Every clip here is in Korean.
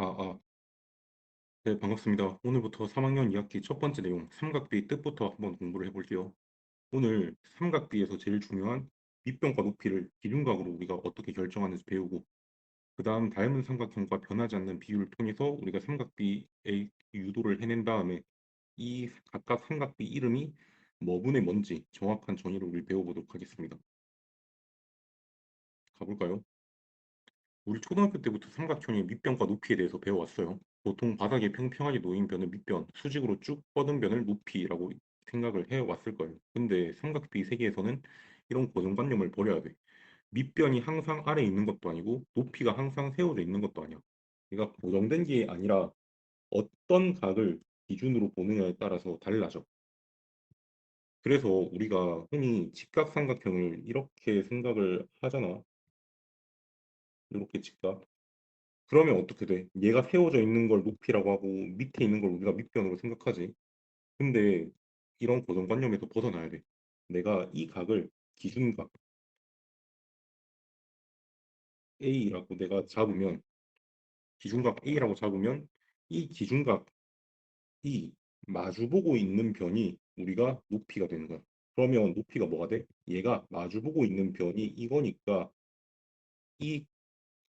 아, 아, 네, 반갑습니다. 오늘부터 3학년 2학기 첫 번째 내용, 삼각비의 뜻부터 한번 공부를 해볼게요. 오늘 삼각비에서 제일 중요한 밑변과 높이를 기준각으로 우리가 어떻게 결정하는지 배우고, 그 다음 닮은 삼각형과 변하지 않는 비율을 통해서 우리가 삼각비의 유도를 해낸 다음에 이 각각 삼각비 이름이 뭐분의 뭔지 정확한 전의를 우리 배워보도록 하겠습니다. 가볼까요? 우리 초등학교 때부터 삼각형의 밑변과 높이에 대해서 배워왔어요. 보통 바닥에 평평하게 놓인 변을 밑변, 수직으로 쭉 뻗은 변을 높이라고 생각을 해왔을 거예요. 근데 삼각비 세계에서는 이런 고정관념을 버려야 돼. 밑변이 항상 아래에 있는 것도 아니고 높이가 항상 세워져 있는 것도 아니야. 그러니까 고정된 게 아니라 어떤 각을 기준으로 보느냐에 따라서 달라져. 그래서 우리가 흔히 직각삼각형을 이렇게 생각을 하잖아. 이렇게 직각. 그러면 어떻게 돼? 얘가 세워져 있는 걸 높이라고 하고 밑에 있는 걸 우리가 밑변으로 생각하지. 근데 이런 고정관념에서 벗어나야 돼. 내가 이 각을 기준각 A라고 내가 잡으면 기준각 A라고 잡으면 이 기준각이 마주보고 있는 변이 우리가 높이가 되는 거야. 그러면 높이가 뭐가 돼? 얘가 마주보고 있는 변이 이거니까 이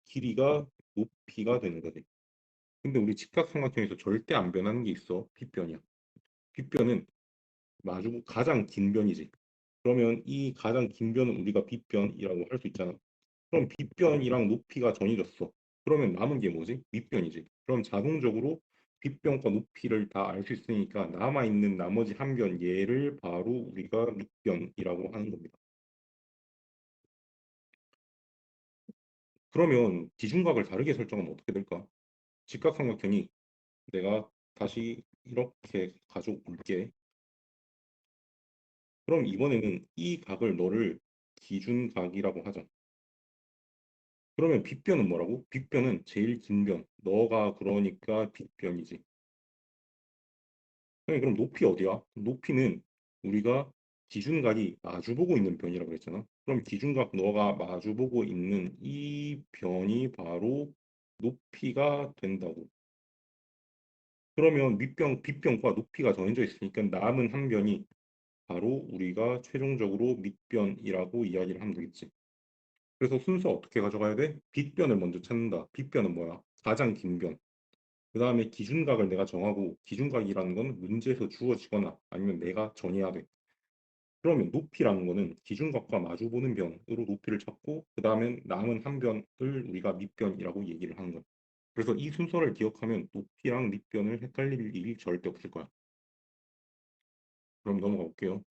길이가 높이가 되는 거지. 근데 우리 직각삼각형에서 절대 안 변하는 게 있어. 빗변이야. 빗변은 마주 가장 긴 변이지. 그러면 이 가장 긴 변은 우리가 빗변이라고 할 수 있잖아. 그럼 빗변이랑 높이가 정해졌어. 그러면 남은 게 뭐지? 밑변이지. 그럼 자동적으로 빗변과 높이를 다 알 수 있으니까 남아있는 나머지 한 변 얘를 바로 우리가 밑변이라고 하는 겁니다. 그러면 기준각을 다르게 설정하면 어떻게 될까? 직각삼각형이 내가 다시 이렇게 가져올게. 그럼 이번에는 이 각을 너를 기준각이라고 하자. 그러면 빗변은 뭐라고? 빗변은 제일 긴 변. 너가 그러니까 빗변이지. 아니, 그럼 높이 어디야? 높이는 우리가 기준각이 마주보고 있는 변이라고 했잖아. 그럼 기준각 너가 마주보고 있는 이 변이 바로 높이가 된다고. 그러면 빗변과 높이가 정해져 있으니까 남은 한 변이 바로 우리가 최종적으로 밑변이라고 이야기를 하면 되겠지. 그래서 순서 어떻게 가져가야 돼? 빗변을 먼저 찾는다. 빗변은 뭐야? 가장 긴 변. 그 다음에 기준각을 내가 정하고 기준각이라는 건 문제에서 주어지거나 아니면 내가 정해야 돼. 그러면 높이라는 거는 기준각과 마주보는 변으로 높이를 찾고 그 다음에 남은 한 변을 우리가 밑변이라고 얘기를 하는 거야. 그래서 이 순서를 기억하면 높이랑 밑변을 헷갈릴 일이 절대 없을 거야. 그럼 넘어가 볼게요.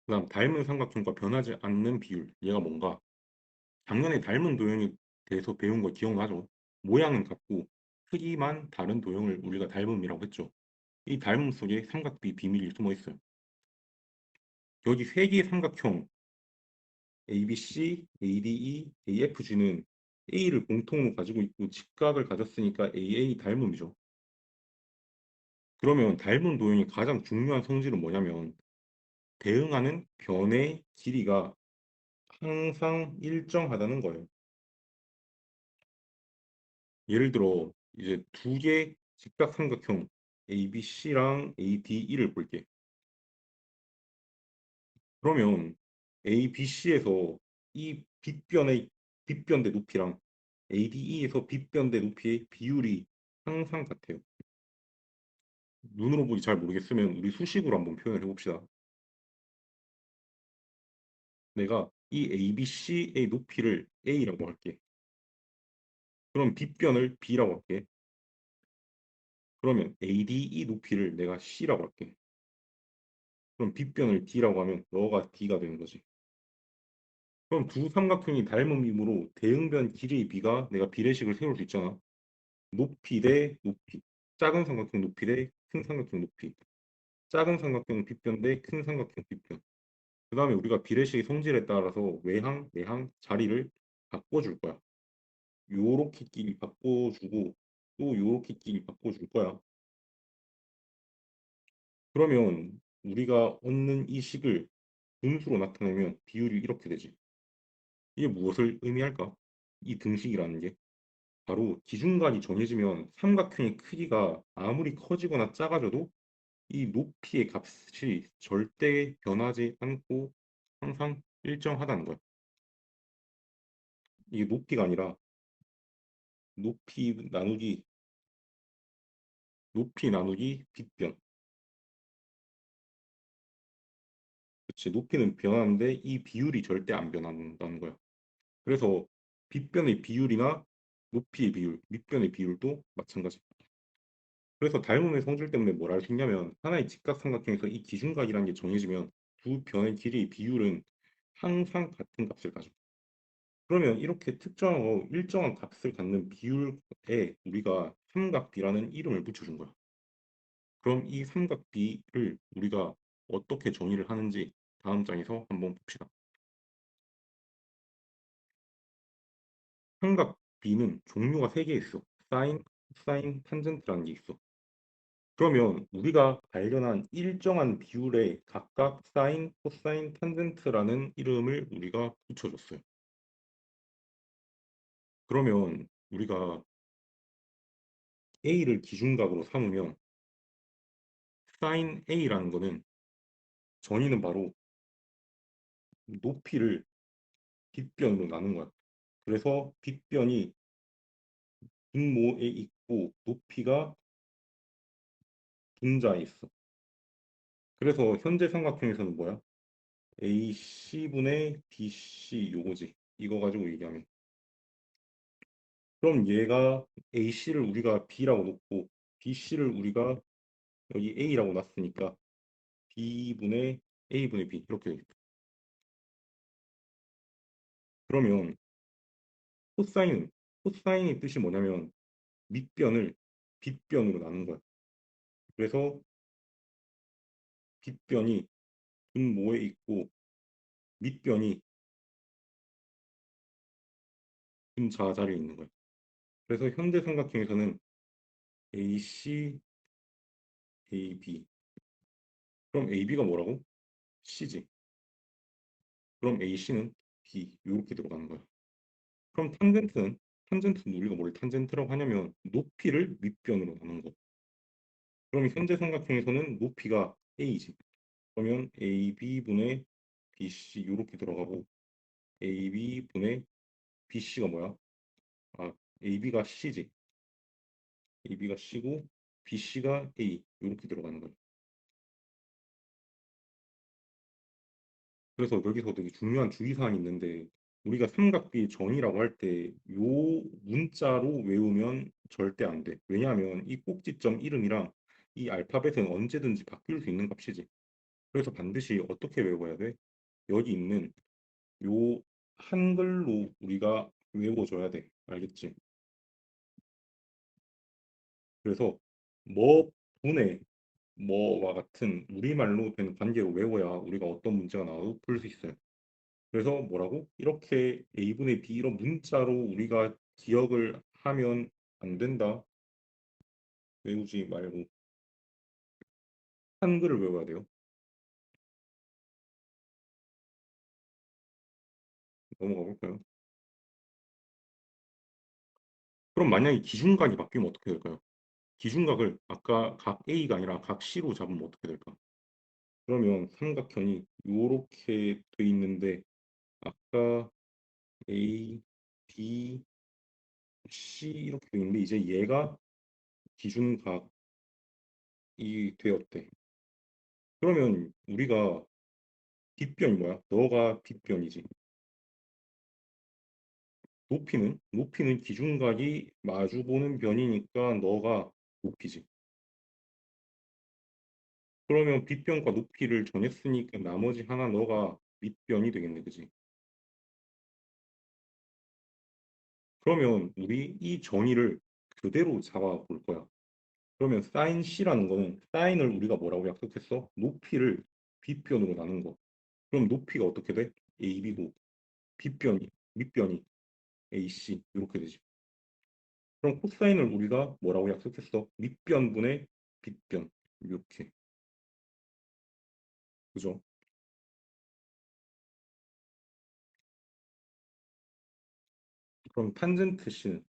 그 다음 닮은 삼각형과 변하지 않는 비율. 얘가 뭔가? 작년에 닮은 도형에 대해서 배운 거 기억나죠? 모양은 같고 크기만 다른 도형을 우리가 닮음이라고 했죠. 이 닮음 속에 삼각비 비밀이 숨어 있어요. 여기 세 개의 삼각형 ABC, ADE, AFG는 A를 공통으로 가지고 있고 직각을 가졌으니까 AA 닮음이죠. 그러면 닮은 도형의 가장 중요한 성질은 뭐냐면 대응하는 변의 길이가 항상 일정하다는 거예요. 예를 들어 이제 두 개 직각삼각형 ABC랑 ADE를 볼게. 그러면 ABC에서 이 빗변의 높이랑 ADE에서 빗변대 높이의 비율이 항상 같아요. 눈으로 보기 잘 모르겠으면 우리 수식으로 한번 표현을 해봅시다. 내가 이 ABC의 높이를 A라고 할게. 그럼 빗변을 B라고 할게. 그러면 ADE 높이를 내가 C라고 할게. 그럼 빗변을 D라고 하면 너가 D가 되는 거지. 그럼 두 삼각형이 닮음이므로 대응변 길이의 비가 내가 비례식을 세울 수 있잖아. 높이 대 높이. 작은 삼각형 높이 대 큰 삼각형 높이. 작은 삼각형 빗변 대 큰 삼각형 빗변. 그 다음에 우리가 비례식의 성질에 따라서 외항, 내항 자리를 바꿔줄 거야. 요렇게 끼리 바꿔주고 또 요렇게 끼리 바꿔줄 거야. 그러면 우리가 얻는 이 식을 분수로 나타내면 비율이 이렇게 되지. 이게 무엇을 의미할까? 이 등식이라는 게 바로 기준각이 정해지면 삼각형의 크기가 아무리 커지거나 작아져도 이 높이의 값이 절대 변하지 않고 항상 일정하다는 거예요. 이게 높이가 아니라 높이 나누기 높이 나누기 빗변. 그치, 높이는 변하는데 이 비율이 절대 안 변한다는 거야. 그래서 빗변의 비율이나 높이의 비율, 밑변의 비율도 마찬가지. 그래서 닮음의 성질 때문에 뭘 알 수 있냐면 하나의 직각삼각형에서 이 기준각이라는 게 정해지면 두 변의 길이의 비율은 항상 같은 값을 가져. 그러면 이렇게 특정하고 일정한 값을 갖는 비율에 우리가 삼각비라는 이름을 붙여준 거야. 그럼 이 삼각비를 우리가 어떻게 정의를 하는지 다음 장에서 한번 봅시다. 삼각비는 종류가 세 개 있어. 사인, 코사인, 탄젠트라는 게 있어. 그러면 우리가 발견한 일정한 비율에 각각 사인, 코사인, 탄젠트라는 이름을 우리가 붙여줬어요. 그러면 우리가 A를 기준각으로 삼으면 사인 A라는 거는 정의는 바로 높이를 빗변으로 나눈 거야. 그래서 빗변이 분모에 있고 높이가 분자에 있어. 그래서 현재 삼각형에서는 뭐야? AC분의 BC 요거지. 이거 가지고 얘기하면. 그럼 얘가 AC를 우리가 B라고 놓고 BC를 우리가 여기 A라고 놨으니까 B분의 A분의 B 이렇게 되겠다. 그러면 코사인의 뜻이 뭐냐면 밑변을 빗변으로 나눈 거야. 그래서 빗변이 분모에 있고 밑변이 분자 자리에 있는 거야. 그래서 현대 삼각형에서는 AC, AB. 그럼 AB가 뭐라고? C지. 그럼 AC는 B. 이렇게 들어가는 거야. 그럼 탄젠트는 우리가 뭘 탄젠트라고 하냐면 높이를 밑변으로 나눈 거. 그럼 현재 삼각형에서는 높이가 A지. 그러면 AB분의 BC 이렇게 들어가고 AB분의 BC가 뭐야? 아, AB가 C지. AB가 C고 BC가 A 이렇게 들어가는 거야. 그래서 여기서 되게 중요한 주의사항이 있는데 우리가 삼각비 정의라고 할 때 요 문자로 외우면 절대 안 돼. 왜냐하면 이 꼭지점 이름이랑 이 알파벳은 언제든지 바뀔 수 있는 값이지. 그래서 반드시 어떻게 외워야 돼? 여기 있는 요 한글로 우리가 외워줘야 돼. 알겠지? 그래서 뭐 분의 뭐와 같은 우리말로 된 관계로 외워야 우리가 어떤 문제가 나와도 풀 수 있어요. 그래서 뭐라고? 이렇게 A분의 B 이런 문자로 우리가 기억을 하면 안 된다. 외우지 말고 한글을 외워야 돼요. 넘어가 볼까요? 그럼 만약에 기준각이 바뀌면 어떻게 될까요? 기준각을 아까 각 A가 아니라 각 C로 잡으면 어떻게 될까? 그러면 삼각형이 이렇게 돼 있는데 아까 A, B, C 이렇게 돼 있는데 이제 얘가 기준각이 되었대. 그러면 우리가 빗변이 뭐야? 너가 빗변이지. 높이는 기준각이 마주보는 변이니까 너가 높이지. 그러면 빗변과 높이를 정했으니까 나머지 하나 너가 밑변이 되겠네, 그지? 그러면 우리 이 정의를 그대로 잡아 볼 거야. 그러면 사인 C라는 거는 사인을 우리가 뭐라고 약속했어? 높이를 빗변으로 나눈 거. 그럼 높이가 어떻게 돼? AB고 밑변이 AC 이렇게 되지. 그럼 코사인을 우리가 뭐라고 약속했어? 밑변분의 빗변 이렇게. 그죠? 그럼 탄젠트 C는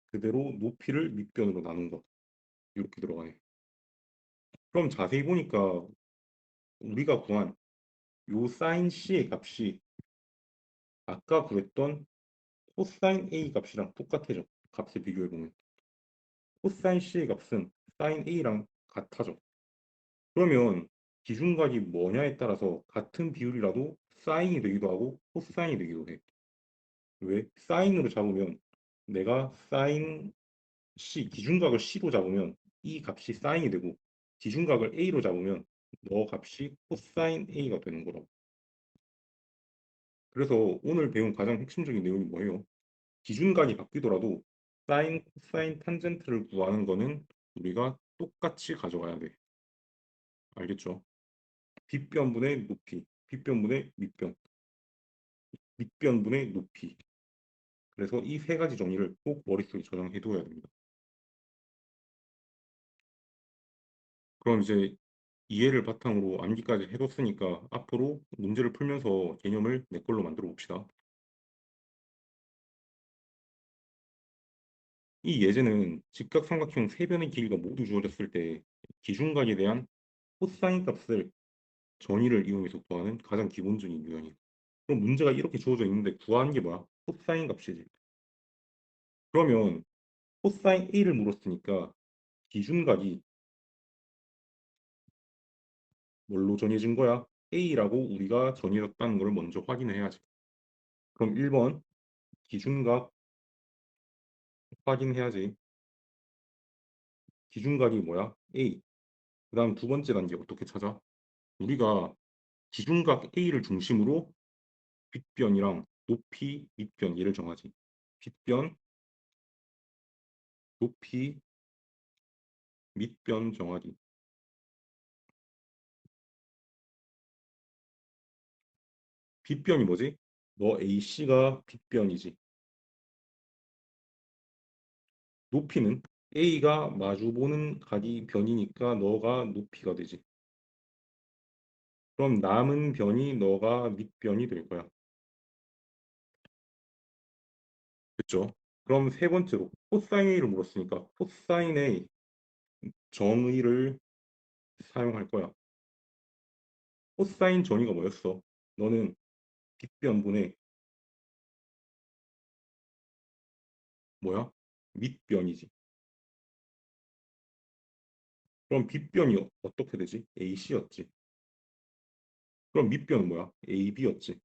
그대로 높이를 밑변으로 나눈 것. 이렇게 들어가네. 그럼 자세히 보니까 우리가 구한 요 사인 C의 값이 아까 구했던 코사인 A 값이랑 똑같아져. 값을 비교해보면. 코사인 C의 값은 사인 A랑 같아져. 그러면 기준각이 뭐냐에 따라서 같은 비율이라도 사인이 되기도 하고 코사인이 되기도 해. 왜? 사인으로 잡으면 내가 사인 C, 기준각을 C로 잡으면 이 값이 사인이 되고 기준각을 A로 잡으면 너 값이 코사인 A가 되는 거라고. 그래서 오늘 배운 가장 핵심적인 내용이 뭐예요? 기준각이 바뀌더라도 사인, 코사인, 탄젠트를 구하는 거는 우리가 똑같이 가져가야 돼. 알겠죠? 빗변분의 높이, 빗변분의 밑변, 밑변분의 높이. 그래서 이 세 가지 정의를 꼭 머릿속에 저장해 둬야 됩니다. 그럼 이제 이해를 바탕으로 암기까지 해뒀으니까 앞으로 문제를 풀면서 개념을 내 걸로 만들어 봅시다. 이 예제는 직각삼각형 세 변의 길이가 모두 주어졌을 때 기준각에 대한 코사인 값을 정의를 이용해서 구하는 가장 기본적인 유형이에요. 그럼 문제가 이렇게 주어져 있는데 구하는 게 뭐야? 코사인 값이지. 그러면 코사인 A를 물었으니까 기준각이 뭘로 정해진 거야? A라고 우리가 정해졌다는 걸 먼저 확인을 해야지. 그럼 1번 기준각 확인해야지. 기준각이 뭐야? A. 그 다음 두 번째 단계 어떻게 찾아? 우리가 기준각 A를 중심으로 빗변이랑 높이, 밑변 얘를 정하지. 빗변, 높이, 밑변 정하기. 빗변이 뭐지? 너 AC가 빗변이지. 높이는 A가 마주보는 각이 변이니까 너가 높이가 되지. 그럼 남은 변이 너가 밑변이 될 거야. 됐죠? 그럼 세 번째로 코사인 A를 물었으니까 코사인 A 정의를 사용할 거야. 코사인 정의가 뭐였어? 너는 빗변분의 뭐야? 밑변이지. 그럼 빗변이 어떻게 되지? AC였지. 그럼 밑변은 뭐야? AB였지.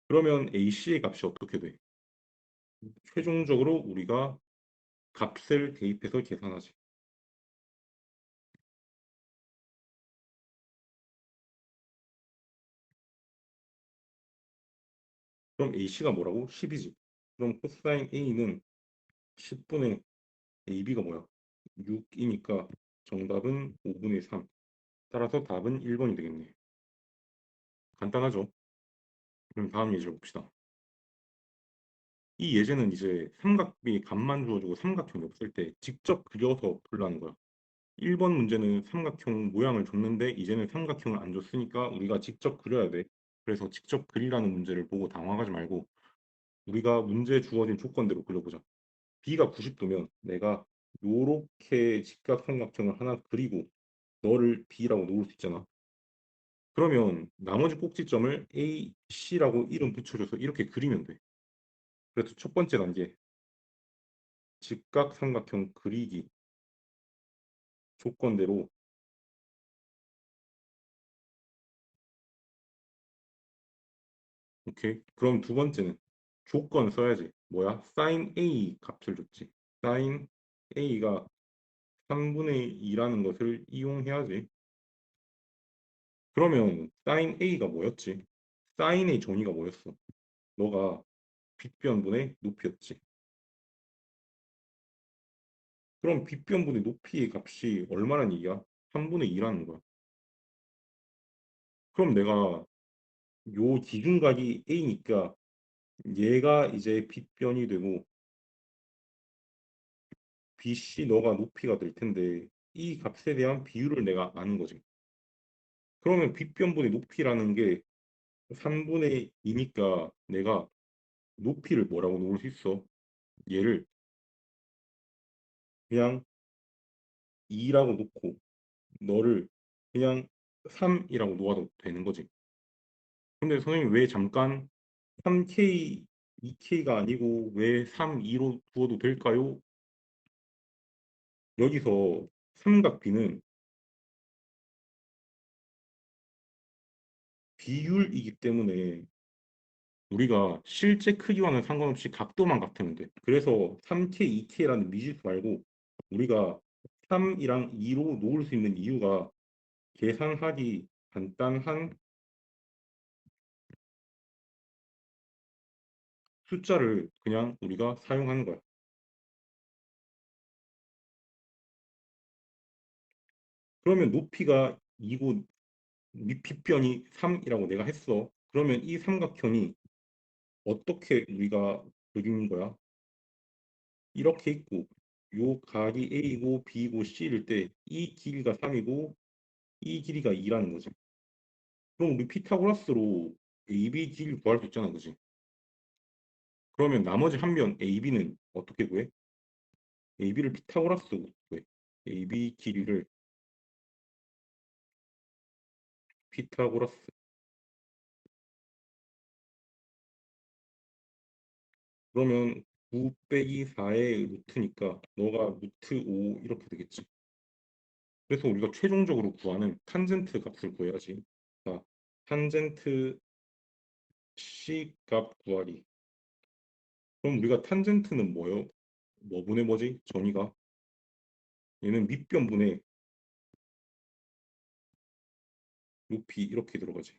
그러면 AC의 값이 어떻게 돼? 최종적으로 우리가 값을 대입해서 계산하지. 그럼 AC가 뭐라고? 10이지. 그럼 코사인 A는 10분의 AB가 뭐야? 6이니까 정답은 5분의 3. 따라서 답은 1번이 되겠네. 간단하죠? 그럼 다음 예제를 봅시다. 이 예제는 이제 삼각비 값만 주어지고 삼각형이 없을 때 직접 그려서 풀라는 거야. 1번 문제는 삼각형 모양을 줬는데 이제는 삼각형을 안 줬으니까 우리가 직접 그려야 돼. 그래서 직접 그리라는 문제를 보고 당황하지 말고 우리가 문제 주어진 조건대로 그려보자. B가 90도면 내가 요렇게 직각삼각형을 하나 그리고 너를 B라고 놓을 수 있잖아. 그러면 나머지 꼭지점을 A, C라고 이름 붙여줘서 이렇게 그리면 돼. 그래서 첫 번째 단계 직각삼각형 그리기 조건대로 오케이. 그럼 두 번째는 조건 써야지. 뭐야? sin A 값을 줬지. sin A가 3분의 2라는 것을 이용해야지. 그러면 sin A가 뭐였지? sin A 정의가 뭐였어? 너가 빗변분의 높이였지. 그럼 빗변분의 높이의 값이 얼마란 얘기야? 3분의 2라는 거야. 그럼 내가 요 기준각이 A니까 얘가 이제 빗변이 되고 BC 너가 높이가 될 텐데 이 값에 대한 비율을 내가 아는 거지. 그러면 빗변분의 높이라는 게 3분의 2니까 내가 높이를 뭐라고 놓을 수 있어? 얘를 그냥 2라고 놓고 너를 그냥 3이라고 놓아도 되는 거지. 근데 선생님 왜 잠깐 3K, 2K가 아니고 왜 3, 2로 두어도 될까요? 여기서 삼각비는 비율이기 때문에 우리가 실제 크기와는 상관없이 각도만 같으면 돼. 그래서 3K, 2K라는 미지수 말고 우리가 3이랑 2로 놓을 수 있는 이유가 계산하기 간단한 숫자를 그냥 우리가 사용하는 거야. 그러면 높이가 2고 밑변이 3이라고 내가 했어. 그러면 이 삼각형이 어떻게 우리가 그리는 거야? 이렇게 있고 요 각이 A이고 B이고 C일 때 이 길이가 3이고 이 길이가 2라는 거지. 그럼 우리 피타고라스로 AB 길이 구할 수 있잖아, 그지? 그러면 나머지 한 변 AB는 어떻게 구해? AB를 피타고라스로 구해. AB 길이를 피타고라스. 그러면 9 빼기 4의 루트니까 너가 루트 5 이렇게 되겠지. 그래서 우리가 최종적으로 구하는 탄젠트 값을 구해야지. 자, 탄젠트 C 값 구하리. 그럼 우리가 탄젠트는 뭐요? 뭐분의 뭐지? 정의가 얘는 밑변분의 높이 이렇게 들어가지.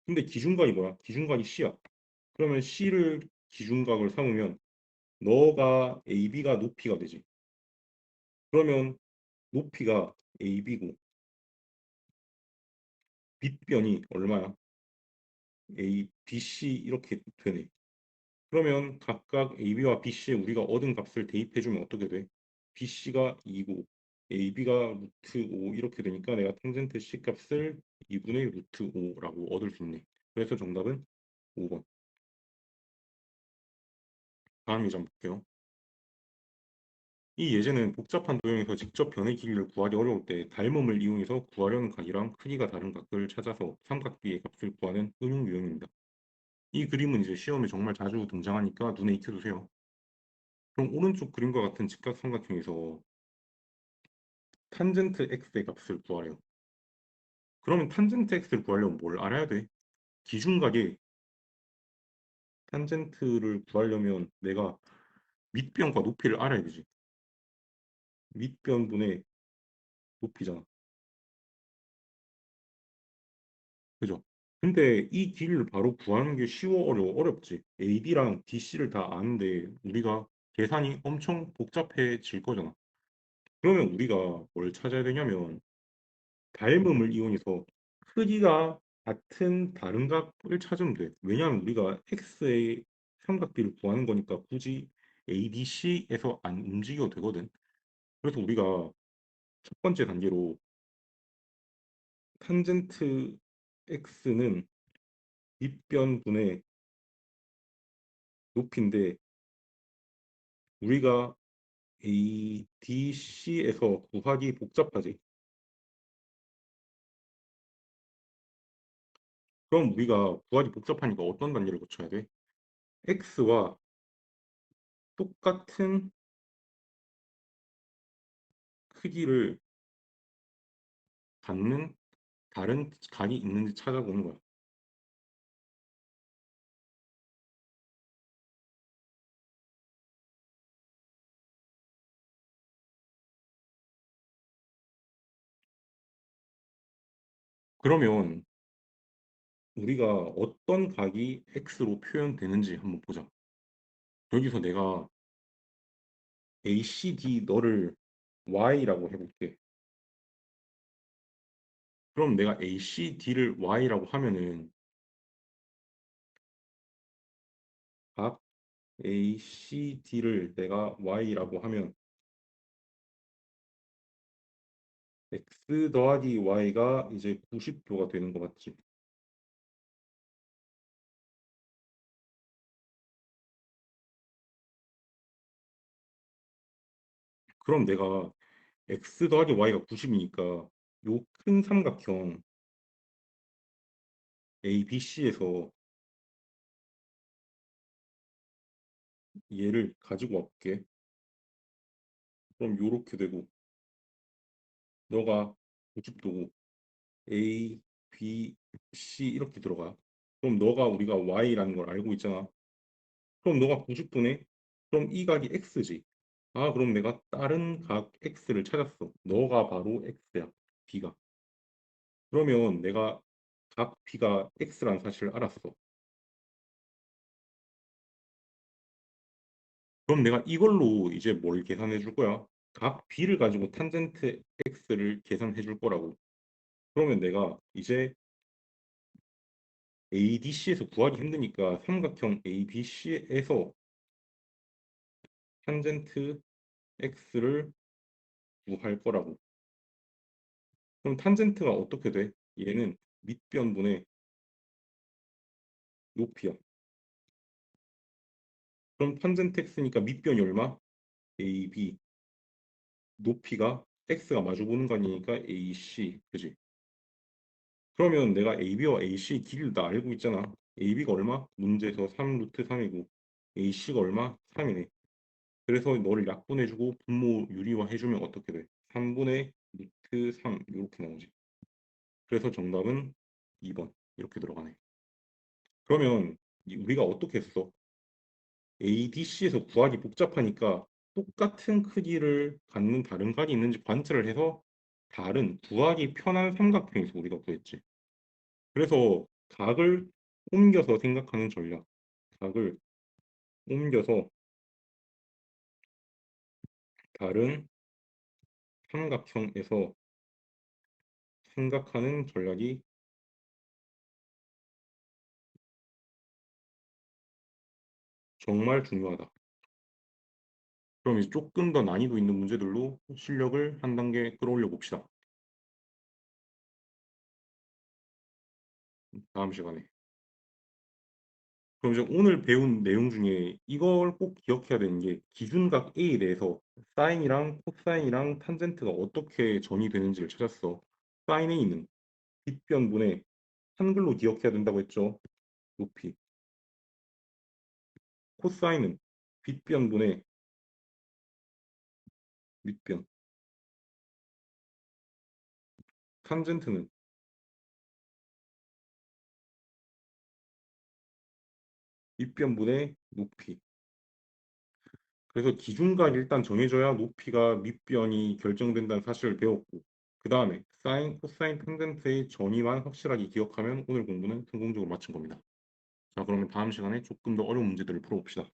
근데 기준각이 뭐야? 기준각이 C야. 그러면 C를 기준각을 삼으면 너가 AB가 높이가 되지. 그러면 높이가 AB고 밑변이 얼마야? A, BC 이렇게 되네. 그러면 각각 AB와 BC에 우리가 얻은 값을 대입해주면 어떻게 돼? BC가 2고 AB가 루트 5 이렇게 되니까 내가 탄젠트 C 값을 2분의 루트 5라고 얻을 수 있네. 그래서 정답은 5번. 다음 예제 볼게요. 이 예제는 복잡한 도형에서 직접 변의 길이를 구하기 어려울 때 닮음을 이용해서 구하려는 각이랑 크기가 다른 각을 찾아서 삼각비의 값을 구하는 응용 유형입니다. 이 그림은 이제 시험에 정말 자주 등장하니까 눈에 익혀두세요. 그럼 오른쪽 그림과 같은 직각삼각형에서 탄젠트 x의 값을 구하래요. 그러면 탄젠트 x를 구하려면 뭘 알아야 돼? 기준각의 탄젠트를 구하려면 내가 밑변과 높이를 알아야 되지. 밑변분의 높이잖아. 그죠? 근데 이 길이를 바로 구하는 게 쉬워 어려워? 어렵지. AB랑 DC를 다 아는데 우리가 계산이 엄청 복잡해질 거잖아. 그러면 우리가 뭘 찾아야 되냐면 닮음을 이용해서 크기가 같은 다른 값을 찾으면 돼. 왜냐하면 우리가 x의 삼각비를 구하는 거니까 굳이 ABC에서 안 움직여도 되거든. 그래서 우리가 첫 번째 단계로 탄젠트 x는 밑변분의 높이인데 우리가 ADC에서 구하기 복잡하지. 그럼 우리가 구하기 복잡하니까 어떤 단계를 거쳐야 돼? x와 똑같은 크기를 갖는 다른 각이 있는지 찾아보는 거야. 그러면 우리가 어떤 각이 x로 표현되는지 한번 보자. 여기서 내가 ACD 너를 y라고 해볼게. 그럼 내가 ACD를 y라고 하면은 각 ACD를 내가 y라고 하면 x 더하기 y가 이제 90도가 되는 거 맞지? 그럼 내가 x 더하기 y가 90이니까 요 큰 삼각형 ABC에서 얘를 가지고 와볼게. 그럼 요렇게 되고 너가 90도고 A, B, C 이렇게 들어가. 그럼 너가 우리가 Y라는 걸 알고 있잖아. 그럼 너가 90도네? 그럼 이 각이 X지. 아, 그럼 내가 다른 각 X를 찾았어. 너가 바로 X야. B가. 그러면 내가 각 B가 X라는 사실을 알았어. 그럼 내가 이걸로 이제 뭘 계산해 줄 거야? 각 B를 가지고 탄젠트 X를 계산해 줄 거라고. 그러면 내가 이제 ADC에서 구하기 힘드니까 삼각형 ABC에서 탄젠트 x를 구할 거라고. 그럼 탄젠트가 어떻게 돼? 얘는 밑변분의 높이야. 그럼 탄젠트 x니까 밑변이 얼마? AB. 높이가 x가 마주보는 거 아니니까 AC. 그지? 그러면 내가 AB와 AC 길이를 다 알고 있잖아. AB가 얼마? 문제에서 3 루트 3이고 AC가 얼마? 3이네. 그래서 너를 약분해주고 분모 유리화 해주면 어떻게 돼? 3분의 루트 3 이렇게 나오지. 그래서 정답은 2번 이렇게 들어가네. 그러면 우리가 어떻게 했어? ADC에서 구하기 복잡하니까 똑같은 크기를 갖는 다른 각이 있는지 관찰을 해서 다른 구하기 편한 삼각형에서 우리가 구했지. 그래서 각을 옮겨서 생각하는 전략. 각을 옮겨서 다른 삼각형에서 생각하는 전략이 정말 중요하다. 그럼 이제 조금 더 난이도 있는 문제들로 실력을 한 단계 끌어올려 봅시다. 다음 시간에. 그럼 이제 오늘 배운 내용 중에 이걸 꼭 기억해야 되는 게 기준각 A에 대해서 사인이랑 코사인이랑 탄젠트가 어떻게 전이 되는지를 찾았어. 사인 A는 빗변분의 한글로 기억해야 된다고 했죠. 높이. 코사인은 빗변분의 밑변. 탄젠트는 밑변분의 높이. 그래서 기준각 일단 정해져야 높이가 밑변이 결정된다는 사실을 배웠고 그 다음에 사인, 코사인, 탄젠트의 전이만 확실하게 기억하면 오늘 공부는 성공적으로 마친 겁니다. 자, 그러면 다음 시간에 조금 더 어려운 문제들을 풀어봅시다.